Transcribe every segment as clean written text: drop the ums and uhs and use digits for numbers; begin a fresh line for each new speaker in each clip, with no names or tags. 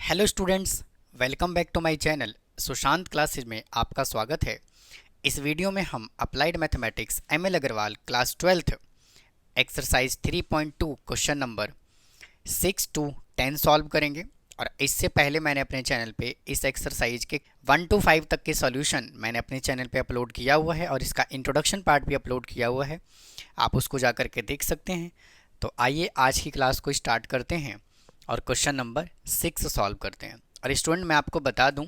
Hello students, welcome back to my channel Sushant classes में आपका स्वागत है। इस वीडियो में हम applied mathematics ML Agarwal class 12th exercise 3.2 question number 6 to 10 solve करेंगे। और इससे पहले मैंने अपने चैनल पे इस एक्सरसाइज के 1 to 5 तक के सॉल्यूशन मैंने अपने चैनल पे अपलोड किया हुआ है और इसका इंट्रोडक्शन पार्ट भी अपलोड किया हुआ है, आप उसको जा करके देख सकते हैं। तो आइए आज की क्लास को स्टार्ट करते हैं और क्वेश्चन नंबर 6 सॉल्व करते हैं। और स्टूडेंट, मैं आपको बता दूं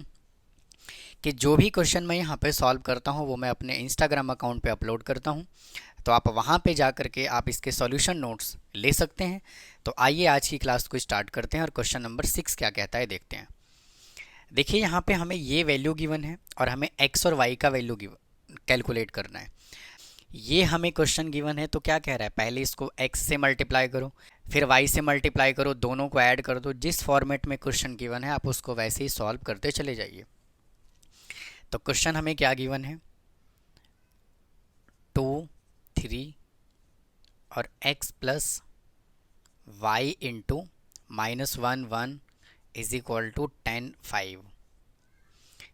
कि जो भी क्वेश्चन मैं यहाँ पे सॉल्व करता हूँ वो मैं अपने इंस्टाग्राम अकाउंट पे अपलोड करता हूँ, तो आप वहाँ पे जा करके आप इसके सॉल्यूशन नोट्स ले सकते हैं। तो आइए आज की क्लास को स्टार्ट करते हैं और क्वेश्चन नंबर 6 क्या कहता है देखते हैं। देखिए, यहाँ पे हमें ये वैल्यू गिवन है और हमें एक्स और वाई का वैल्यू कैलकुलेट करना है। ये हमें क्वेश्चन गिवन है, तो क्या कह रहा है, पहले इसको x से मल्टीप्लाई करो, फिर y से मल्टीप्लाई करो, दोनों को ऐड कर दो। जिस फॉर्मेट में क्वेश्चन गिवन है आप उसको वैसे ही सॉल्व करते चले जाइए। तो क्वेश्चन हमें क्या गिवन है, 2, 3 और x plus y into -1 1 is equal to 10 5।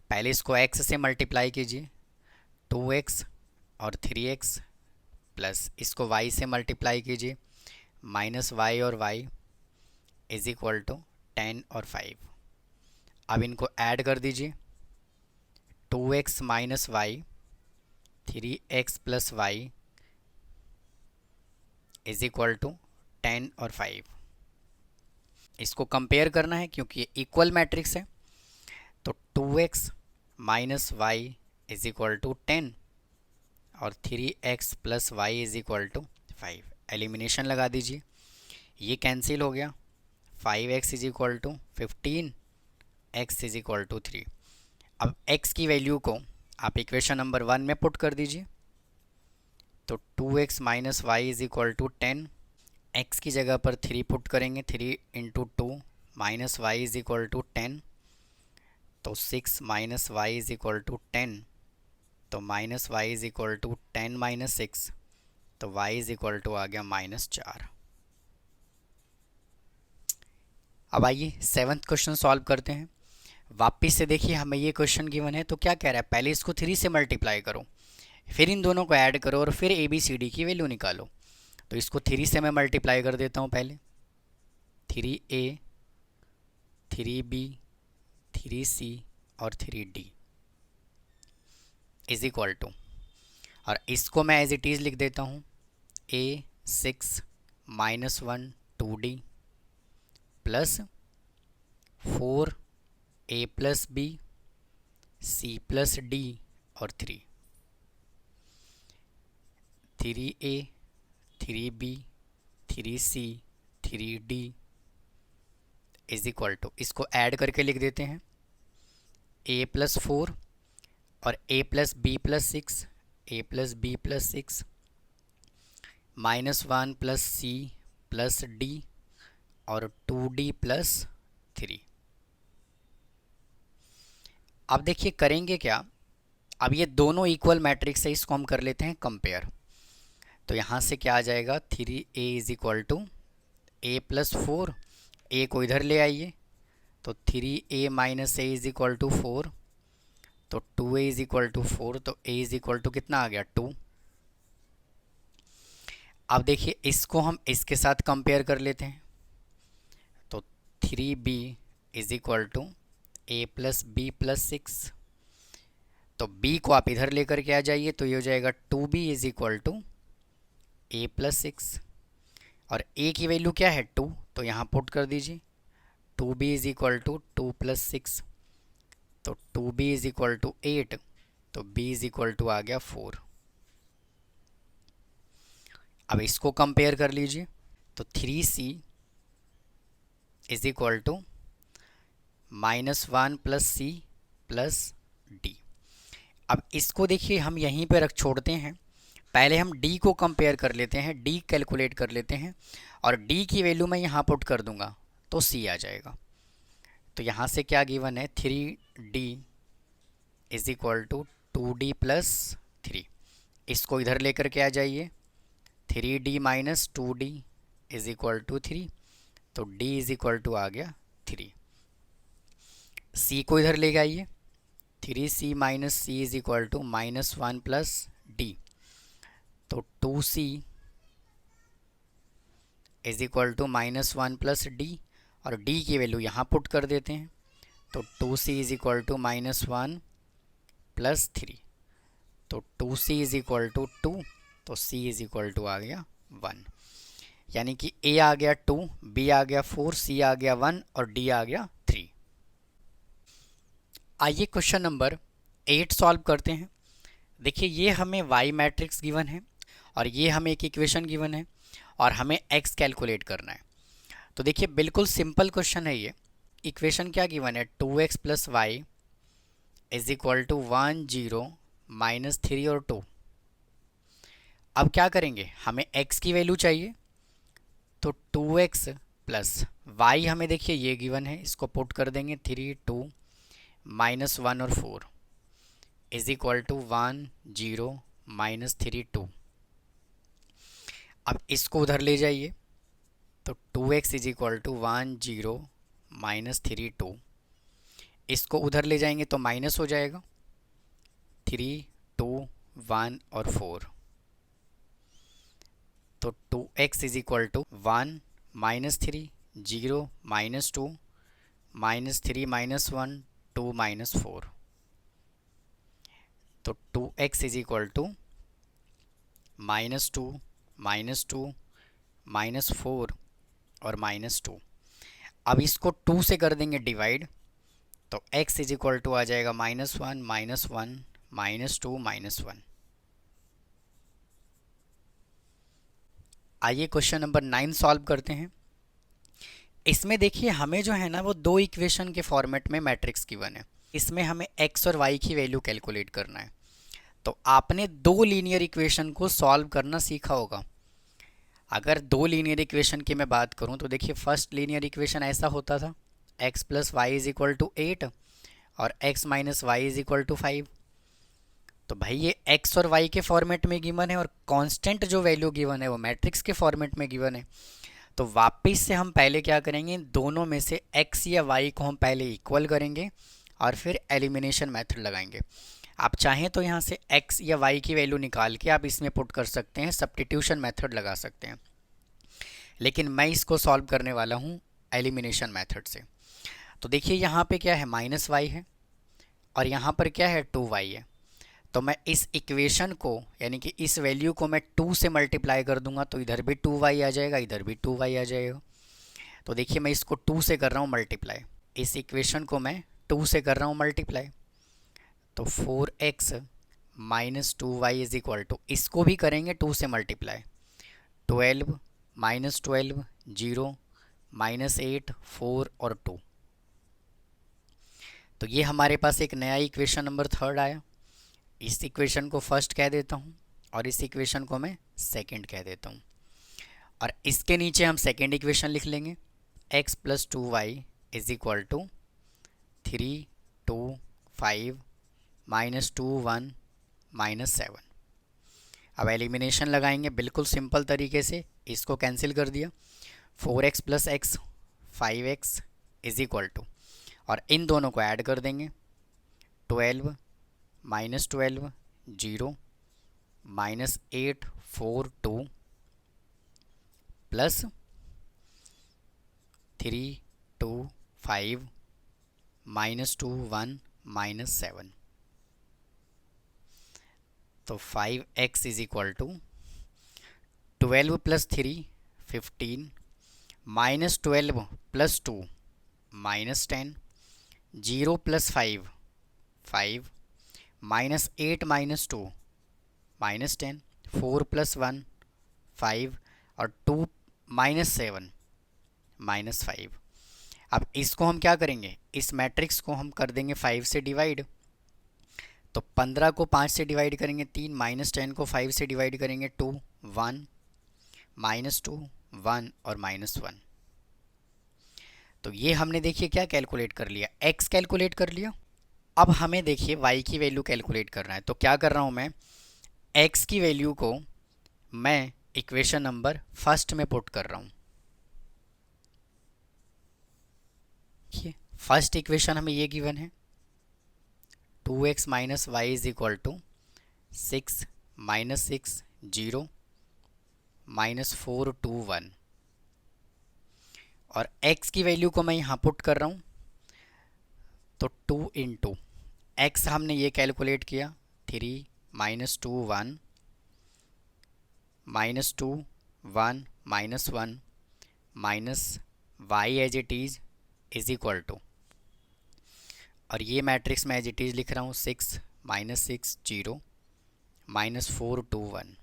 पहले इसको x से मल्टीप्लाई कीजिए, 2x और 3x, प्लस इसको y से मल्टीप्लाई कीजिए, -y और y इज इक्वल टू 10 और 5। अब इनको ऐड कर दीजिए, 2x minus y, 3x plus y is equal to 10 और 5। इसको कंपेयर करना है क्योंकि ये इक्वल मैट्रिक्स है। तो 2x minus Y is equal to 10 और 3x plus y is equal to 5। Elimination लगा दीजिए, ये कैंसिल हो गया। 5x is equal to 15, x is equal to 3। अब x की वैल्यू को आप इक्वेशन नंबर 1 में पुट कर दीजिए। तो 2x minus Y is equal to 10, x की जगह पर 3 पुट करेंगे, 3 into 2 minus Y is equal to 10, तो 6 minus Y is equal to 10, तो minus Y is equal to 10 minus 6, तो y इज इक्वल टू आ गया -4। अब आइए 7th क्वेश्चन सॉल्व करते हैं। वापिस से देखिए, हमें ये क्वेश्चन गिवन है, तो क्या कह रहा है, पहले इसको 3 से मल्टीप्लाई करो, फिर इन दोनों को ऐड करो और फिर ए बी सी डी की वैल्यू निकालो। तो इसको 3 से मैं मल्टीप्लाई कर देता हूँ पहले, 3a 3b 3c और 3d इज इक्वल टू, और इसको मैं एज इट इज़ लिख देता हूँ, a 6 -1 2d plus 4 a plus b c plus d और 3 3a 3b 3c 3d is equal to, इसको ऐड करके लिख देते हैं, a प्लस 4 और a plus b plus 6, a plus b plus 6 -1 plus c plus d और 2d plus 3। अब देखिए करेंगे क्या, अब ये दोनों इक्वल मैट्रिक्स है, इसको हम कर लेते हैं कंपेयर। तो यहाँ से क्या आ जाएगा, 3a is equal to a plus 4, a को इधर ले आइए, तो 3a minus a is equal to 4, तो 2a इज इक्वल टू 4, तो a इज इक्वल टू कितना आ गया 2। अब देखिए इसको हम इसके साथ कंपेयर कर लेते हैं, तो 3b is equal to a plus b plus 6, तो b को आप इधर लेकर के आ जाइए, तो ये हो जाएगा 2b is equal to a plus 6, और a की वैल्यू क्या है 2, तो यहाँ पुट कर दीजिए, 2b is equal to 2 plus 6, तो 2b इज इक्वल टू 8, तो b इज इक्वल टू आ गया 4। अब इसको कंपेयर कर लीजिए, तो 3c is equal to -1 plus c plus d. अब इसको देखिए हम यहीं पे रख छोड़ते हैं, पहले हम d को कंपेयर कर लेते हैं, d कैलकुलेट कर लेते हैं, और d की वैल्यू मैं यहाँ पुट कर दूंगा तो c आ जाएगा। तो यहाँ से क्या गिवन है, 3d is equal to 2d plus 3, इसको इधर लेकर के आ जाइए, 3d minus 2d is equal to 3, तो d इज इक्वल टू आ गया 3। सी को इधर ले आइए, 3c minus C is equal to -1 plus D. तो 2c is equal to -1 plus D, और डी की वैल्यू यहाँ पुट कर देते हैं। तो 2c is equal to -1 plus 3। तो 2c इज इक्वल टू 2, तो c इज इक्वल टू आ गया 1। यानी कि a आ गया 2, b आ गया 4, c आ गया 1 और d आ गया 3। आइए क्वेश्चन नंबर 8 सॉल्व करते हैं। देखिए ये हमें y मैट्रिक्स गिवन है और ये हमें एक इक्वेशन गिवन है और हमें x कैलकुलेट करना है। तो देखिए बिल्कुल सिंपल क्वेश्चन है ये। इक्वेशन क्या गिवन है, 2x plus y is equal to 1 0 -3 और 2। अब क्या करेंगे, हमें x की वैल्यू चाहिए, तो 2x प्लस वाई हमें देखिए ये गिवन है, इसको पुट कर देंगे 3 2 -1 और 4 इज इक्वल टू 1 0 -3 2। अब इसको उधर ले जाइए, तो 2x इज इक्वल टू 1 0 -3 2। इसको उधर ले जाएंगे तो माइनस हो जाएगा, 3 2 1 और 4। तो 2x इज इक्वल टू 1 -3 0 -2 -3 -1 2 -4। तो 2x इज इक्वल टू -2 -2 -4 और -2। अब इसको 2 से कर देंगे डिवाइड, तो x इज इक्वल टू आ जाएगा -1 -1 -2 -1। आइए क्वेश्चन नंबर 9 सॉल्व करते हैं। इसमें देखिए हमें जो है ना वो दो इक्वेशन के फॉर्मेट में मैट्रिक्स गिवन है। इसमें हमें x और y की वैल्यू कैलकुलेट करना है। तो आपने दो लीनियर इक्वेशन को सॉल्व करना सीखा होगा। अगर दो लीनियर इक्वेशन की मैं बात करूं तो देखिए फर्स्ट लीनियर इक्वेशन ऐसा होता था, x plus y is equal to 8 और x minus Y is equal to 5। तो भाई ये x और y के फॉर्मेट में गिवन है और कांस्टेंट जो वैल्यू गिवन है वो मैट्रिक्स के फॉर्मेट में गिवन है। तो वापस से हम पहले क्या करेंगे, दोनों में से x या y को हम पहले इक्वल करेंगे और फिर एलिमिनेशन मेथड लगाएंगे। आप चाहें तो यहाँ से x या y की वैल्यू निकाल के आप इसमें पुट कर सकते हैं, सब्स्टिट्यूशन मेथड लगा सकते हैं, लेकिन मैं इसको सॉल्व करने वाला हूँ एलिमिनेशन मेथड से। तो देखिए यहाँ पे क्या है, -y है और यहाँ पर क्या है 2y है। तो मैं इस इक्वेशन को यानी कि इस वैल्यू को मैं 2 से मल्टीप्लाई कर दूंगा, तो इधर भी 2y आ जाएगा, इधर भी 2y आ जाएगा। तो देखिए मैं इसको 2 से कर रहा हूँ मल्टीप्लाई, इस इक्वेशन को मैं 2 से कर रहा हूँ मल्टीप्लाई। तो 4x minus 2y is equal to, इसको भी करेंगे 2 से मल्टीप्लाई, 12 -12 0 -8 4 और 2। तो ये हमारे पास एक नया इक्वेशन नंबर 3 आया। इस इक्वेशन को फर्स्ट कह देता हूँ और इस इक्वेशन को मैं सेकंड कह देता हूँ, और इसके नीचे हम सेकंड इक्वेशन लिख लेंगे, x plus 2y is equal to 3 2 5 -2 1 -7। अब एलिमिनेशन लगाएंगे बिल्कुल सिंपल तरीके से, इसको कैंसिल कर दिया, 4x plus x 5x is equal to, और इन दोनों को ऐड कर देंगे, 12 -12 0 -8 4 2 प्लस 3 2 5 -2 1 -7। तो 5x is equal to 12 plus 3 15 -12 plus 2 -10 0 plus 5 5 -8 -2 -10 4 plus 1 5 और 2 -7 -5। अब इसको हम क्या करेंगे, इस मैट्रिक्स को हम कर देंगे 5 से डिवाइड। तो 15 को 5 से डिवाइड करेंगे 3, -10 को 5 से डिवाइड करेंगे 2 1 -2 1 और -1। तो ये हमने देखिए क्या कैलकुलेट कर लिया, x कैलकुलेट कर लिया। अब हमें देखिए y की वैल्यू कैलकुलेट करना है। तो क्या कर रहा हूँ मैं, x की वैल्यू को मैं इक्वेशन नंबर फर्स्ट में पुट कर रहा हूँ। फर्स्ट इक्वेशन हमें ये गिवन है 2x minus Y is equal to 6 minus 6 0 minus 4 2 1, और x की वैल्यू को मैं यहाँ पुट कर रहा हूँ तो 2 इंटू एक्स हमने ये कैलकुलेट किया 3 minus 2 1 minus 2 1 minus 1 minus y as it is equal to, और ये मैट्रिक्स मैं एज इट इज़ लिख रहा हूँ 6 माइनस 6 0 माइनस 4 2 1।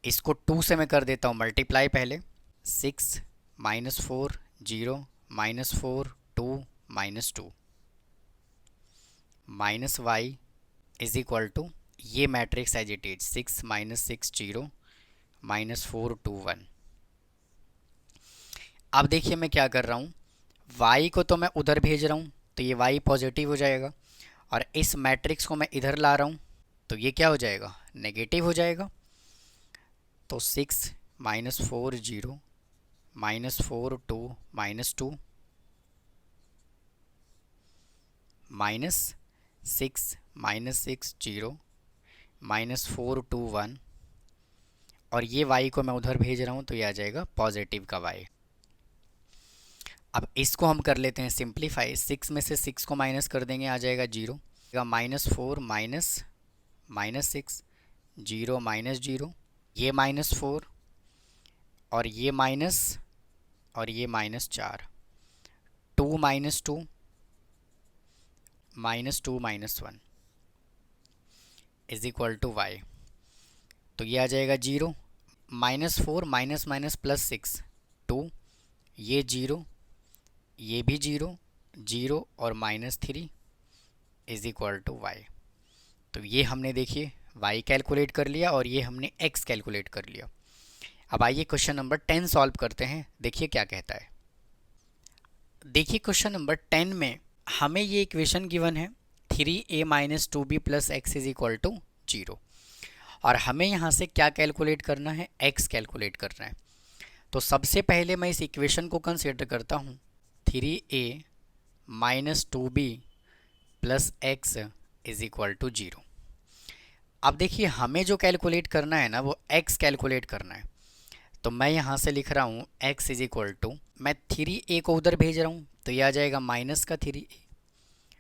इसको 2 से मैं कर देता हूँ मल्टीप्लाई पहले, 6 minus 4 0 minus 4 2 minus 2 minus Y is equal to ये matrix as it is 6 minus 6 0 minus 4 2 1। अब देखिए मैं क्या कर रहा हूँ, y को तो मैं उधर भेज रहा हूँ तो ये y पॉजिटिव हो जाएगा, और इस मैट्रिक्स को मैं इधर ला रहा हूँ तो ये क्या हो जाएगा, नेगेटिव हो जाएगा। तो 6 minus 4 0 minus 4 2 minus 2 minus 6 minus 6 0 minus 4 2 1, और ये y को मैं उधर भेज रहा हूँ तो ये आ जाएगा पॉजिटिव का y। अब इसको हम कर लेते हैं सिंप्लीफाई, 6 में से 6 को माइनस कर देंगे आ जाएगा 0, माइनस 4 माइनस माइनस 6 0 माइनस 0, ये माइनस 4 और ये minus minus 4, 2 minus 2 minus 2 minus 1 is equal to y. तो ये आ जाएगा 0, माइनस 4 माइनस माइनस प्लस 6 2, ये 0 ये भी 0 0 और minus 3 is equal to y. तो ये हमने देखिए y कैलकुलेट कर लिया और ये हमने x कैलकुलेट कर लिया। अब आइए क्वेश्चन नंबर 10 सॉल्व करते हैं, देखिए क्या कहता है। देखिए क्वेश्चन नंबर 10 में हमें ये इक्वेशन गिवन है 3a minus 2b plus x is equal to 0, और हमें यहाँ से क्या कैलकुलेट करना है, x कैलकुलेट करना है। तो सबसे पहले मैं इस इक्वेशन को कंसीडर करता हूँ 3a minus 2b plus x is equal to 0। अब देखिए हमें जो कैलकुलेट करना है ना वो x कैलकुलेट करना है, तो मैं यहाँ से लिख रहा हूँ x इज इक्वल टू, मैं 3a को उधर भेज रहा हूँ तो ये आ जाएगा माइनस का 3a,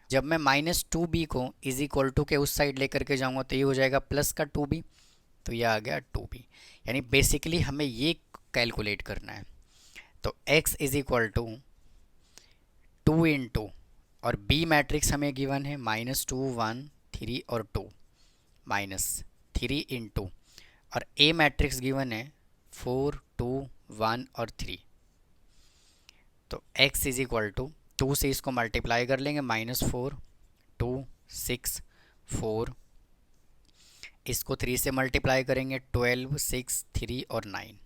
जब मैं माइनस 2b को इज इक्वल टू के उस साइड लेकर के जाऊँगा तो ये हो जाएगा प्लस का 2b, तो ये आ गया 2b। यानी बेसिकली हमें ये कैलकुलेट करना है। तो x is equal to 2 into, और b मैट्रिक्स हमें गिवन है माइनस 2 1 3 और 2 माइनस 3 इंटू, और a मैट्रिक्स गिवन है 4 2 1 और 3। तो x इज इक्वल टू 2 से इसको मल्टीप्लाई कर लेंगे, माइनस 4 2 6 4, इसको 3 से मल्टीप्लाई करेंगे 12 6 3 और 9।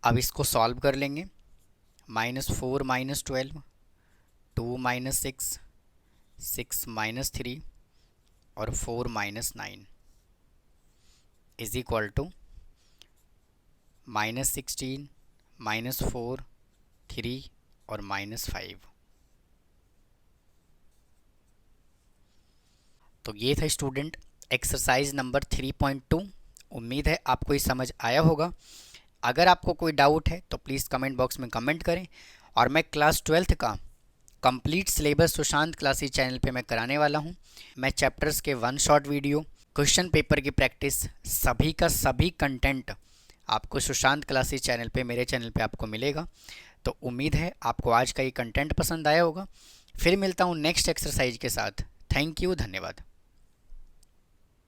अब इसको सॉल्व कर लेंगे, माइनस 4 माइनस 12 2 माइनस 6 6 माइनस 3 और 4 minus 9 is equal to minus 16 minus 4 3 और माइनस 5। तो ये था स्टूडेंट एक्सरसाइज नंबर 3.2। उम्मीद है आपको ये समझ आया होगा। अगर आपको कोई डाउट है तो प्लीज़ कमेंट बॉक्स में कमेंट करें, और मैं क्लास 12th का complete syllabus Sushant classes channel पे मैं कराने वाला हूं। मैं चैप्टर्स के 1 शॉट वीडियो, क्वेश्चन पेपर की प्रैक्टिस, सभी का सभी कंटेंट आपको सुशांत क्लासेस चैनल पे, मेरे चैनल पे आपको मिलेगा। तो उम्मीद है आपको आज का ये कंटेंट पसंद आया होगा। फिर मिलता हूँ नेक्स्ट एक्सरसाइज के साथ। थैंक यू, धन्यवाद।